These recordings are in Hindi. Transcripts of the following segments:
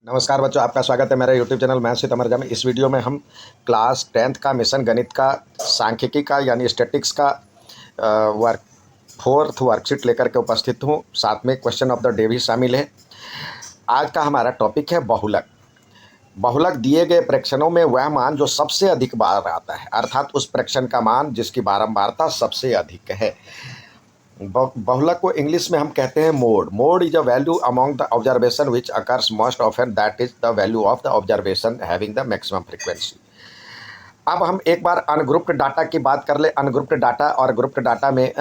नमस्कार बच्चों, आपका स्वागत है मेरा यूट्यूब चैनल मैथ्स विद अमर में। इस वीडियो में हम क्लास 10th का मिशन गणित का सांख्यिकी का यानी स्टैटिक्स का वर्क फोर्थ वर्कशीट लेकर के उपस्थित हूँ। साथ में क्वेश्चन ऑफ द डे भी शामिल है। आज का हमारा टॉपिक है बहुलक। बहुलक दिए गए प्रेक्षणों में वह मान जो सबसे अधिक बार आता है, अर्थात उस प्रेक्षण का मान जिसकी बारंबारता सबसे अधिक है। बहुलक को इंग्लिश में हम कहते हैं mode. Mode is a value among the observation which occurs most often, that is the value of the observation having the maximum frequency. अब हम एक बार अनग्रुप्ड डाटा की बात कर ले। अनग्रुप्ड डाटा और ग्रुप्ड डाटा में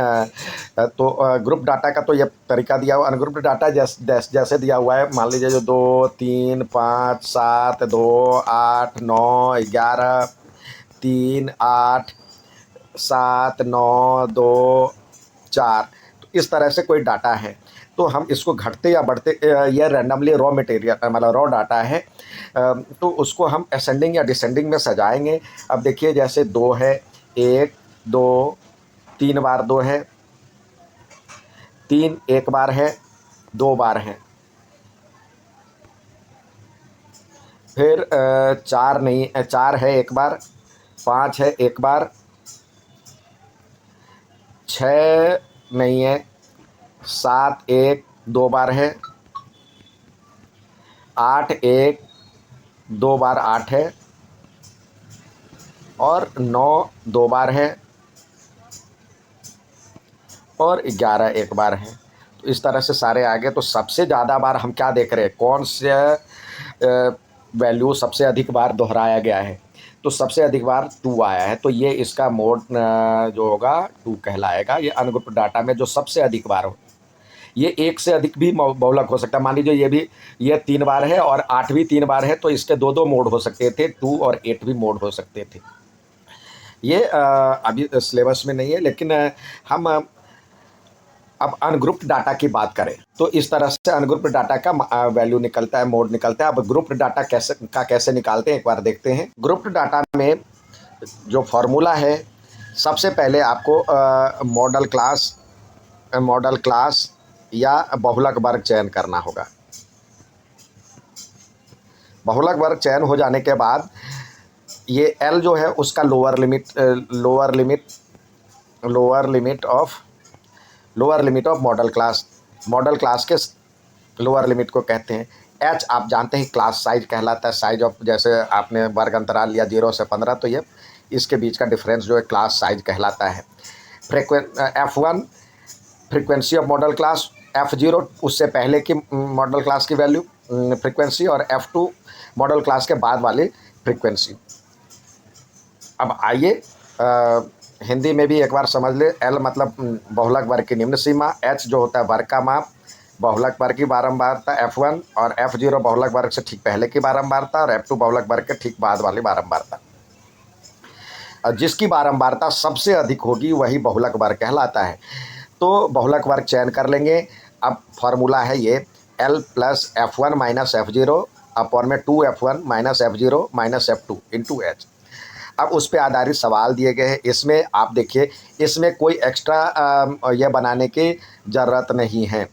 ग्रुप डाटा का तो ये तरीका दिया हुआ। अनग्रुप्ड डाटा जैसे दिया हुआ है, मान लीजिए जो 2, 3, 5, 7, 2, 8, 9, 11, 3, 8, 7, 9, 2, 4, तो इस तरह से कोई डाटा है तो हम इसको घटते या बढ़ते, यह रैंडमली रॉ मटेरियल मतलब रॉ डाटा है, तो उसको हम असेंडिंग या डिसेंडिंग में सजाएंगे। अब देखिए जैसे 2 है, 1, 2, 3 बार 2 है, 3 एक बार है, 2 बार है, फिर 4 नहीं, 4 है एक बार, 5 है एक बार, 6 नहीं है, 7 एक 2 बार है, 8 एक 2 बार 8 है, और 9 2 बार है, और 11 एक बार है। तो इस तरह से सारे आ गए। तो सबसे ज़्यादा बार हम क्या देख रहे हैं, कौन से वैल्यू सबसे अधिक बार दोहराया गया है। तो सबसे अधिक बार 2 आया है, तो ये इसका मोड जो होगा 2 कहलाएगा। ये अनग्रुप्ड डाटा में जो सबसे अधिक बार हो, ये एक से अधिक भी बहुलक हो सकता है। मान लीजिए ये 3 बार है और 8 भी 3 बार है, तो इसके दो मोड हो सकते थे, 2 और 8 भी मोड हो सकते थे। ये अभी सिलेबस में नहीं है, लेकिन हम अब अनग्रुप्ड डाटा की बात करें तो इस तरह से अनग्रुप्ड डाटा का वैल्यू निकलता है, मोड निकलता है। अब ग्रुप्ड डाटा कैसे निकालते हैं एक बार देखते हैं। ग्रुप्ड डाटा में जो फॉर्मूला है, सबसे पहले आपको मॉडल क्लास या बहुलक वर्ग चयन करना होगा। बहुलक वर्ग चयन हो जाने के बाद ये एल जो है उसका lower limit of model class के लोअर लिमिट को कहते हैं। एच आप जानते हैं क्लास साइज कहलाता है। साइज ऑफ, जैसे आपने वर्ग अंतराल लिया 0 से 15, तो ये इसके बीच का डिफरेंस जो है क्लास साइज कहलाता है। F1 frequency of model class, F0 उससे पहले की मॉडल क्लास की वैल्यू फ्रीक्वेंसी, और F2 मॉडल क्लास के बाद वाली फ्रीक्वेंसी। अब आइए हिंदी में भी एक बार समझ ले। एल मतलब बहुलक वर्ग की निम्न सीमा, एच जो होता है वर्ग का माप, बहुलक वर्ग की बारंबारता F1, और F0 बहुलक वर्ग से ठीक पहले की बारंबारता, और F2 बहुलक वर्ग के ठीक बाद वाली बारंबारता। जिसकी बारंबारता सबसे अधिक होगी वही बहुलक वर्ग कहलाता है। तो बहुलक वर्ग चयन कर लेंगे। अब फॉर्मूला है ये L plus F1 minus F0 upon में 2F1 minus F0 minus F2 into H. अब उस पर आधारित सवाल दिए गए हैं। इसमें आप देखिए, इसमें कोई एक्स्ट्रा यह बनाने की ज़रूरत नहीं है,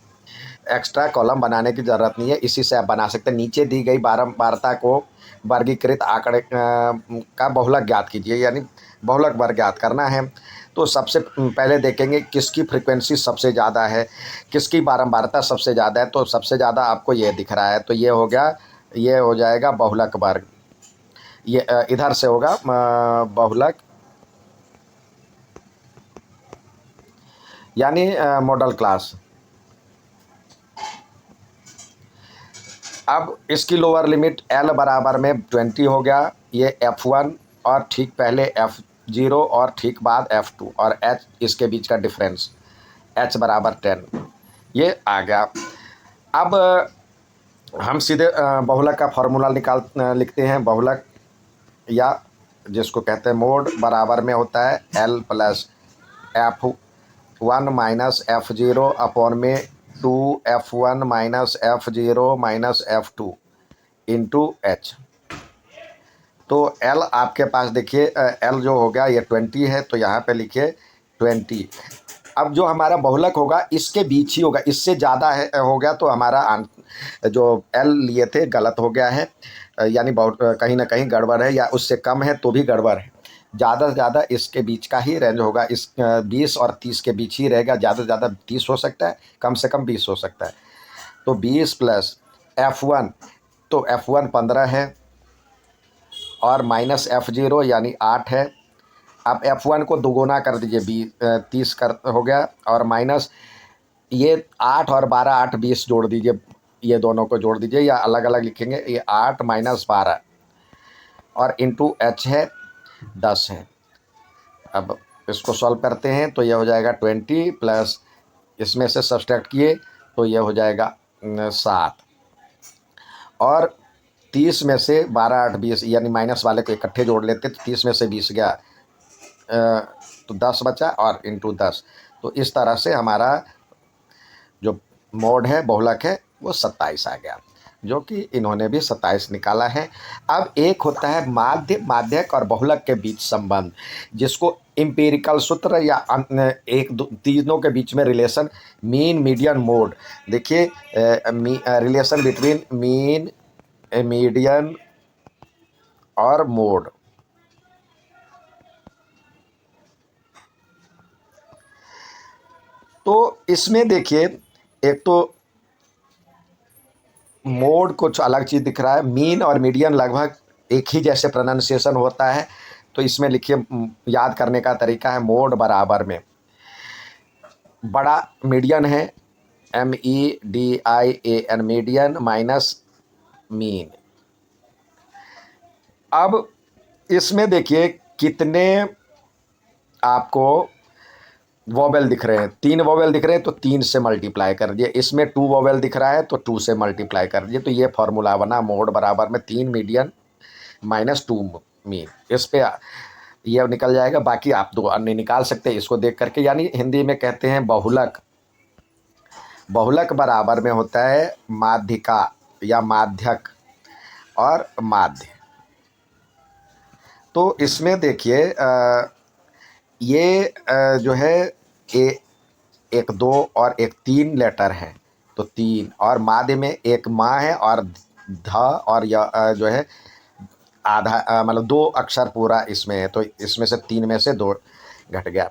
एक्स्ट्रा कॉलम बनाने की ज़रूरत नहीं है। इसी से आप बना सकते हैं। नीचे दी गई बारंबारता को वर्गीकृत आंकड़े का बहुलक ज्ञात कीजिए, यानी बहुलक वर्ग ज्ञात करना है। तो सबसे पहले देखेंगे किसकी फ्रीक्वेंसी सबसे ज़्यादा है, किसकी बारंबारता सबसे ज़्यादा है। तो सबसे ज़्यादा आपको ये दिख रहा है, तो ये हो गया, ये हो जाएगा बहुलक वर्ग। ये इधर से होगा बहुलक यानी मॉडल क्लास। अब इसकी लोअर लिमिट L बराबर में 20 हो गया, ये F1 और ठीक पहले F0 और ठीक बाद F2, और H इसके बीच का डिफरेंस H बराबर 10, ये आ गया। अब हम सीधे बहुलक का फॉर्मूला लिखते हैं। बहुलक या जिसको कहते हैं मोड बराबर में होता है L plus F1 minus F0 upon में 2F1 minus F0 minus F2 into H. तो L आपके पास देखिए, L जो हो गया ये 20 है, तो यहाँ पे लिखिए 20। अब जो हमारा बहुलक होगा इसके बीच ही होगा, इससे ज़्यादा है हो गया तो हमारा जो एल लिए थे गलत हो गया है, यानी बहुत कहीं ना कहीं गड़बड़ है, या उससे कम है तो भी गड़बड़ है। ज़्यादा से ज़्यादा इसके बीच का ही रेंज होगा, इस 20 और 30 के बीच ही रहेगा। ज़्यादा से ज़्यादा 30 हो सकता है, कम से कम 20 हो सकता है। तो 20 प्लस F1, तो F1 15 है और माइनस F0 यानी 8 है। अब F1 को दोगुना कर दीजिए, 30 कर हो गया, और माइनस ये 8 और 12, 8 20 जोड़ दीजिए, ये दोनों को जोड़ दीजिए या अलग अलग लिखेंगे, ये 8 माइनस 12 और इंटू H है 10 है। अब इसको सॉल्व करते हैं तो ये हो जाएगा 20 प्लस इसमें से सब्सट्रैक्ट किए तो ये हो जाएगा 7, और 30 में से 12 8 20 यानी माइनस वाले को इकट्ठे जोड़ लेते तो 30 में से 20 गया, तो 10 बचा और इंटू 10। तो इस तरह से हमारा जो मोड है बहुलक है वो 27 आ गया, जो कि इन्होंने भी 27 निकाला है। अब एक होता है माध्य, माध्यक और बहुलक के बीच संबंध, जिसको एम्पिरिकल सूत्र या एक दो तीनों के बीच में रिलेशन, मीन मीडियन मोड। देखिए रिलेशन बिटवीन मीन मीडियन और मोड। तो इसमें देखिए एक तो मोड कुछ अलग चीज़ दिख रहा है, मीन और मीडियन लगभग एक ही जैसे प्रोनाउंसिएशन होता है। तो इसमें लिखिए, याद करने का तरीका है, मोड बराबर में बड़ा मीडियन है MEDIAN, मीडियन माइनस मीन। अब इसमें देखिए कितने आपको वोवेल दिख रहे हैं, 3 वोवेल दिख रहे हैं तो 3 से मल्टीप्लाई कर दिए। इसमें 2 वोवेल दिख रहा है तो 2 से मल्टीप्लाई कर दिए। तो ये फॉर्मूला बना, मोड बराबर में 3 मीडियन माइनस 2 मीन। इस पे ये निकल जाएगा, बाकी आप 2 अन्य निकाल सकते हैं इसको देख करके। यानी हिंदी में कहते हैं बहुलक। बहुलक बराबर में होता है माध्यिका या माध्यक और माध्य। तो इसमें देखिए ये जो है एक 2 और एक 3 लेटर है, तो 3, और माध्य में एक माँ है और ध, और यह जो है आधा मतलब 2 अक्षर पूरा इसमें है, तो इसमें से 3 में से 2 घट गया।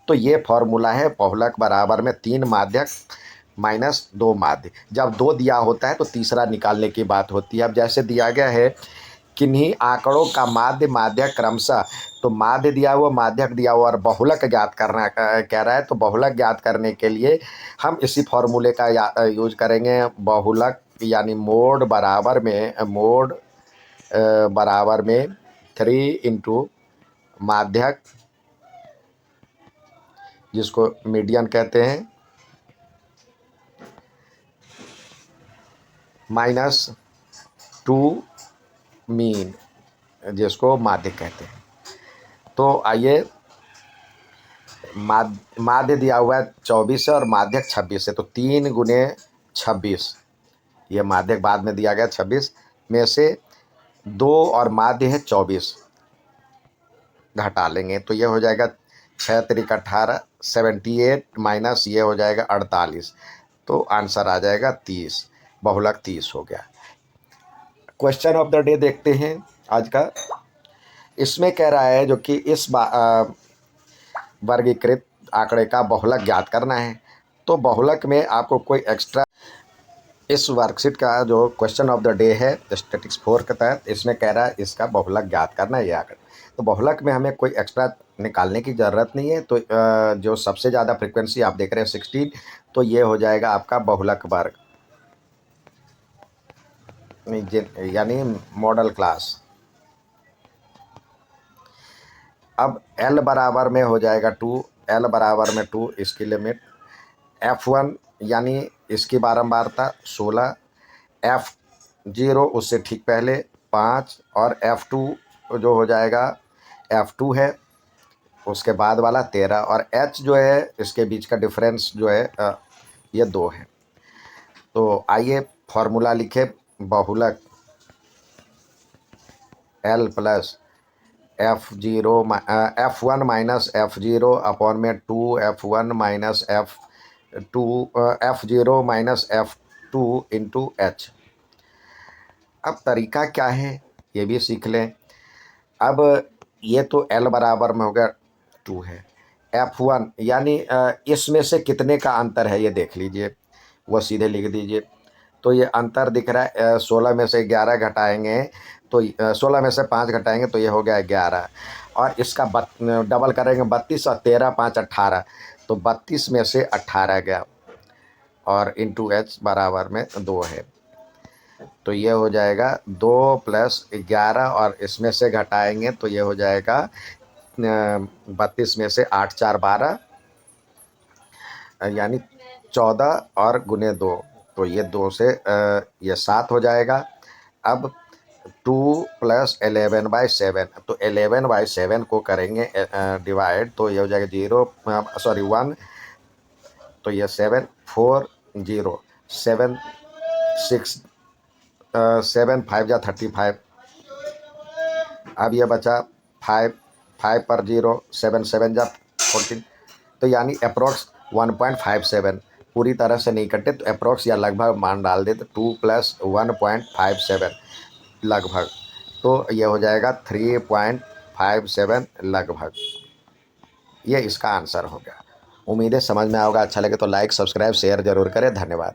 तो ये फॉर्मूला है बहुलक बराबर में 3 माध्यक माइनस 2 माध्य। जब 2 दिया होता है तो तीसरा निकालने की बात होती है। अब जैसे दिया गया है किन्हीं आंकड़ों का माध्य माध्यक क्रमशः, तो माध्य दिया हुआ, माध्यक दिया हुआ और बहुलक ज्ञात करना कह रहा है। तो बहुलक ज्ञात करने के लिए हम इसी फॉर्मूले का यूज करेंगे। बहुलक यानी मोड बराबर में 3 इंटू माध्यक, जिसको मीडियन कहते हैं, माइनस 2 मीन, जिसको माध्य कहते हैं। तो आइए, माध्य दिया हुआ है 24 है और माध्यक 26 है, तो 3 गुने 26, ये माध्यक बाद में दिया गया 26 में से 2 और माध्य है 24 घटा लेंगे तो ये हो जाएगा 6 3 18 78 माइनस ये हो जाएगा 48, तो आंसर आ जाएगा 30। बहुलक 30 हो गया। क्वेश्चन ऑफ द डे देखते हैं आज का। इसमें कह रहा है जो कि इस वर्गीकृत आंकड़े का बहुलक ज्ञात करना है। तो बहुलक में आपको कोई एक्स्ट्रा, इस वर्कशीट का जो क्वेश्चन ऑफ द डे है स्टैटिस्टिक्स 4 के तहत, इसमें कह रहा है इसका बहुलक ज्ञात करना है ये आंकड़ा। तो बहुलक में हमें कोई एक्स्ट्रा निकालने की ज़रूरत नहीं है। तो जो सबसे ज़्यादा फ्रिक्वेंसी आप देख रहे हैं 16, तो ये हो जाएगा आपका बहुलक वर्ग, यानी मॉडल क्लास। अब L बराबर में हो जाएगा 2, L बराबर में 2, इसकी लिमिट F1 यानी इसकी बारंबारता 16, F0 उससे ठीक पहले 5, और F2 जो हो जाएगा F2 है उसके बाद वाला 13, और H जो है इसके बीच का डिफरेंस जो है ये 2 है। तो आइए फॉर्मूला लिखे, बहुलक L plus F1 minus F0 upon में 2F1 minus F0 minus F2 into H. अब तरीका क्या है ये भी सीख लें। अब ये तो L बराबर में हो गया 2 है। F1 यानी इसमें से कितने का अंतर है ये देख लीजिए, वो सीधे लिख दीजिए। तो ये अंतर दिख रहा है 16 में से 11 घटाएंगे तो 16 में से 5 घटाएंगे तो ये हो गया 11, और इसका डबल करेंगे 32 और 13 5 18, तो 32 में से 18 गया और इंटू एच बराबर में 2 है। तो ये हो जाएगा 2 प्लस 11 और इसमें से घटाएंगे तो ये हो जाएगा 32 में से 8 4 12 यानी 14 और गुने 2, तो ये 2 से ये 7 हो जाएगा। अब 2 प्लस 11/7, तो 11/7 को करेंगे डिवाइड, तो ये हो जाएगा 1, तो ये 7 4 0 7 6 7 5 जा 35। अब ये बचा 5 5 पर 0 7 7 जा 14, तो यानी अप्रोक्स 1.57। पूरी तरह से नहीं कटे तो अप्रोक्स या लगभग मान डाल दे तो 2 प्लस 1.57 लगभग, तो ये हो जाएगा 3.57 लगभग। ये इसका आंसर हो गया। उम्मीद है समझ में आओगा। अच्छा लगे तो लाइक सब्सक्राइब शेयर ज़रूर करें। धन्यवाद।